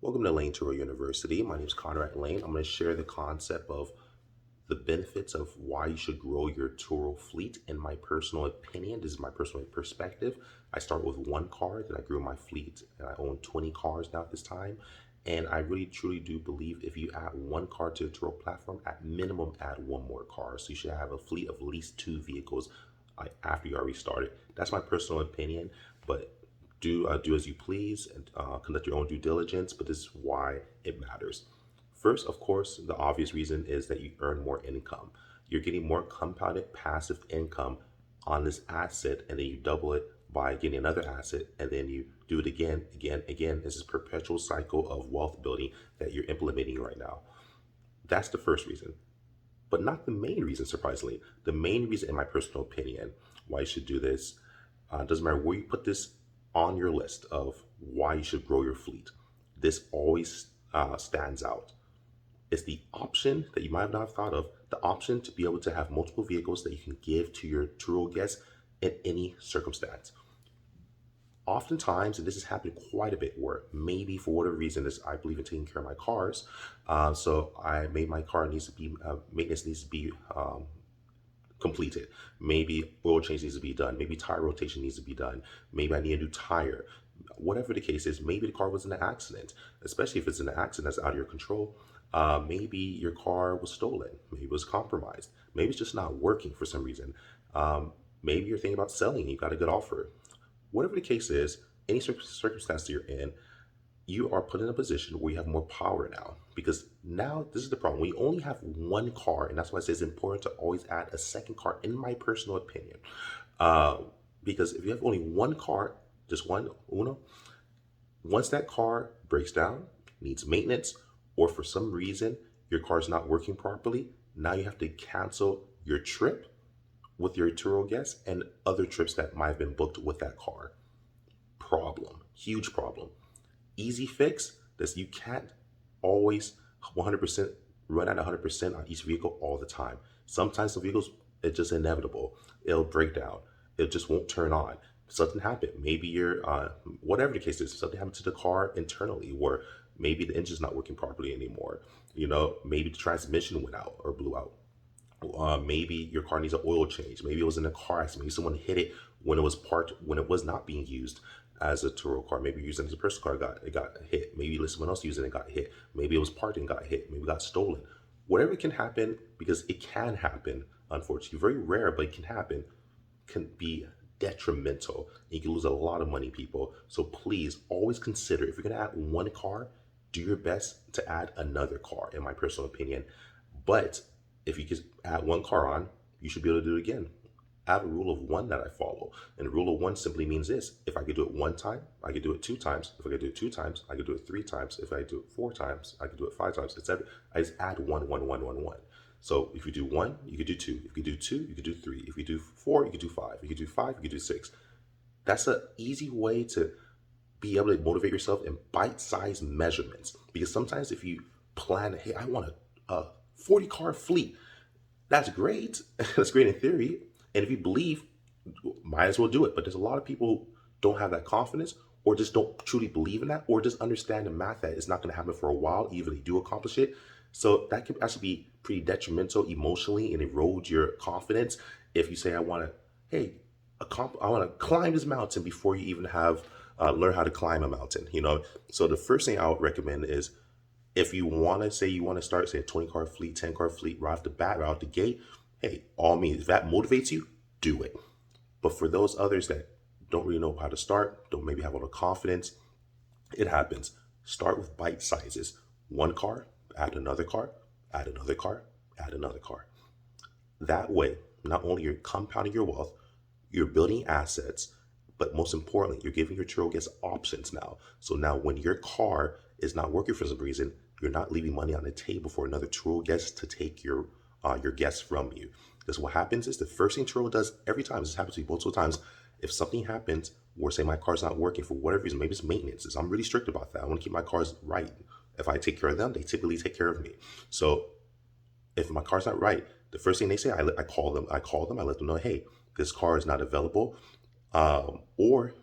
Welcome to Layn Turo University. My name is Conrad Layn. I'm going to share the concept of the benefits of why you should grow your Turo fleet. In my personal opinion, this is my personal perspective. I started with one car, then I grew my fleet, and I own 20 cars now at this time. And I really truly do believe if you add one car to the Turo platform, at minimum add one more car. So you should have a fleet of at least two vehicles after you already started. That's my personal opinion, but do as you please and conduct your own due diligence, but this is why it matters. First, of course, the obvious reason is that you earn more income. You're getting more compounded passive income on this asset, and then you double it by getting another asset, and then you do it again, again, again. This is perpetual cycle of wealth building that you're implementing right now. That's the first reason, but not the main reason, surprisingly. The main reason, in my personal opinion, why you should do this, doesn't matter where you put this on your list of why you should grow your fleet, this always stands out. It's the option that you might not have thought of, the option to be able to have multiple vehicles that you can give to your Turo guests in any circumstance. Oftentimes, and this has happened quite a bit, where maybe for whatever reason, this I believe in taking care of my cars, so my car needs to be maintenance needs to be completed. Maybe oil change needs to be done. Maybe tire rotation needs to be done. Maybe I need a new tire. Whatever the case is, maybe the car was in an accident, especially if it's in an accident that's out of your control. Maybe your car was stolen. Maybe it was compromised. Maybe it's just not working for some reason. Maybe you're thinking about selling and you got a good offer. Whatever the case is, any circumstance you're in, you are put in a position where you have more power now. Because now this is the problem. We only have one car, and that's why I say it's important to always add a second car, in my personal opinion. Because if you have only one car, just one, uno, once that car breaks down, needs maintenance, or for some reason your car's not working properly, now you have to cancel your trip with your Turo guests and other trips that might have been booked with that car. Problem, huge problem. Easy fix, this you can't always 100% run at 100% on each vehicle all the time. Sometimes the vehicles, it's just inevitable. It'll break down. It just won't turn on. Something happened. Maybe you're, whatever the case is, something happened to the car internally, where maybe the engine's not working properly anymore. Maybe the transmission went out or blew out. Maybe your car needs an oil change. Maybe it was in a car accident. Maybe someone hit it when it was parked, when it was not being used as a Turo car. Maybe using it as a personal car, it got hit. Maybe someone else using it got hit. Maybe it was parked and got hit. Maybe it got stolen. Whatever can happen, because it can happen, unfortunately, very rare, but it can happen, can be detrimental. You can lose a lot of money, people. So please always consider, if you're going to add one car, do your best to add another car, in my personal opinion. But if you just add one car on, you should be able to do it again. I have a rule of one that I follow. And the rule of one simply means this: if I could do it one time, I could do it two times. If I could do it two times, I could do it three times. If I do it four times, I could do it five times, etc. I just add one, one, one, one, one. So if you do one, you could do two. If you do two, you could do three. If you do four, you could do five. If you could do five, you could do six. That's an easy way to be able to motivate yourself in bite-sized measurements. Because sometimes if you plan, hey, I want a 40-car fleet, that's great. That's great in theory. And if you believe, might as well do it. But there's a lot of people who don't have that confidence, or just don't truly believe in that, or just understand the math that it's not going to happen for a while, even if they do accomplish it. So that could actually be pretty detrimental emotionally and erode your confidence if you say, I want to climb this mountain before you even have learn how to climb a mountain. So the first thing I would recommend is, if you want to say you want to start, say, a 20-car fleet, 10-car fleet right off the bat, right off the gate, hey, all means, if that motivates you, do it. But for those others that don't really know how to start, don't maybe have a lot of confidence, it happens. Start with bite sizes. One car, add another car, add another car, add another car. That way, not only you're compounding your wealth, you're building assets, but most importantly, you're giving your Turo guests options now. So now when your car is not working for some reason, you're not leaving money on the table for another Turo guest to take your guests from you. Because what happens is, the first thing Turo does every time, this happens to me multiple times, if something happens where, say, my car's not working for whatever reason, maybe it's maintenance, I'm really strict about that. I want to keep my cars right. If I take care of them, they typically take care of me. So if my car's not right, the first thing they say, I call them, I let them know, hey, this car is not available. Or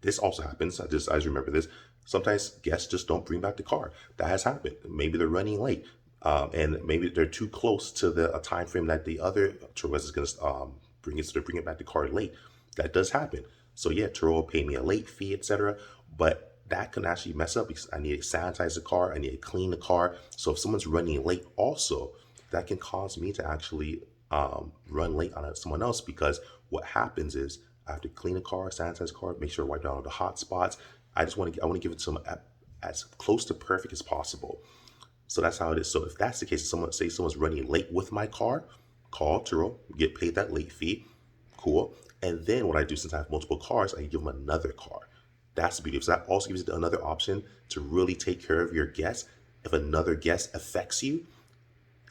this also happens, I just remember this, Sometimes guests just don't bring back the car. That has happened. Maybe they're running late, and maybe they're too close to the a time frame that the other tour guest is going to bring it. So they're bringing back the car late. That does happen. So yeah, Turo will pay me a late fee, etc. But that can actually mess up because I need to sanitize the car. I need to clean the car. So if someone's running late, also that can cause me to actually run late on someone else, because what happens is I have to clean the car, sanitize the car, make sure I wipe down all the hot spots. I want to give it to them as close to perfect as possible. So that's how it is. So if that's the case, someone's running late with my car, call Turo, get paid that late fee, cool. And then what I do, since I have multiple cars, I give them another car. That's the beauty. So that also gives you another option to really take care of your guests. If another guest affects you,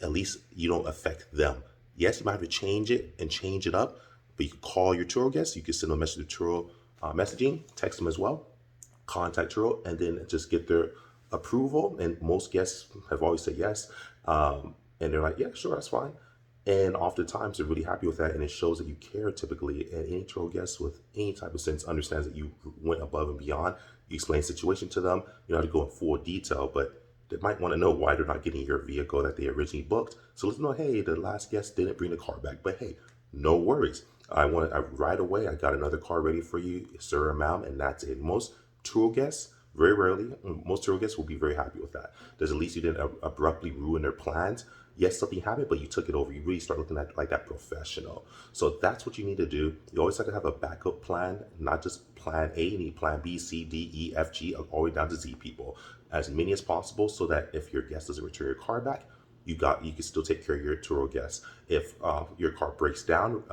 at least you don't affect them. Yes, you might have to change it and change it up, but you can call your Turo guests. You can send a message to Turo messaging, text them as well, contact Turo, and then just get their approval. And most guests have always said yes. And they're like, yeah, sure, that's fine. And oftentimes they're really happy with that, and it shows that you care typically. And any Turo guest with any type of sense understands that you went above and beyond. You explain the situation to them. You don't have to go in full detail, but they might want to know why they're not getting your vehicle that they originally booked. So let's know, hey, the last guest didn't bring the car back, but hey, no worries. Right away, I got another car ready for you, sir or ma'am, and that's it. Most Turo guests, very rarely, most Turo guests will be very happy with that. Because at least you didn't abruptly ruin their plans. Yes, something happened, but you took it over. You really start looking at like that professional. So that's what you need to do. You always have to have a backup plan, not just plan A. You need plan B, C, D, E, F, G, all the way down to Z, people. As many as possible, so that if your guest doesn't return your car back, you can still take care of your Turo guests. If your car breaks down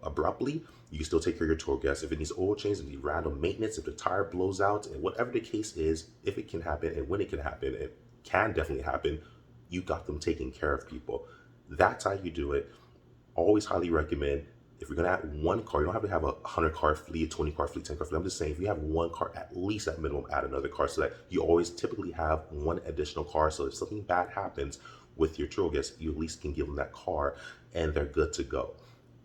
abruptly, you can still take care of your Turo guests. If it needs oil change, if it needs random maintenance, if the tire blows out, and whatever the case is, if it can happen and when it can happen, it can definitely happen. You got them taking care of, people. That's how you do it. Always highly recommend. If you're gonna add one car, you don't have to have a 100 car fleet, 20 car fleet, 10 car fleet. I'm just saying, if you have one car, at least at minimum, add another car, so that you always typically have one additional car. So if something bad happens with your Turo guests, you at least can give them that car, and they're good to go.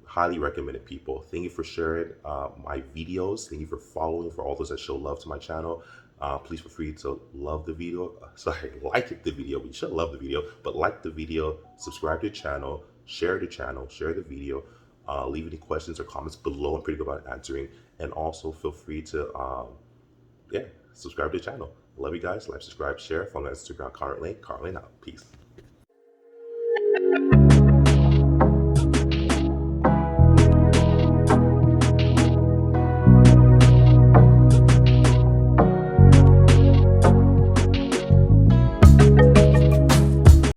Highly recommended, people. Thank you for sharing my videos. Thank you for following. For all those that show love to my channel, please feel free to love the video. Like the video. You should love the video, but like the video, subscribe to the channel, share the video. Leave any questions or comments below. I'm pretty good about answering. And also feel free to, subscribe to the channel. Love you guys. Like, subscribe, share. Follow me on Instagram, Conrad Layn. Conrad Layn out. Peace.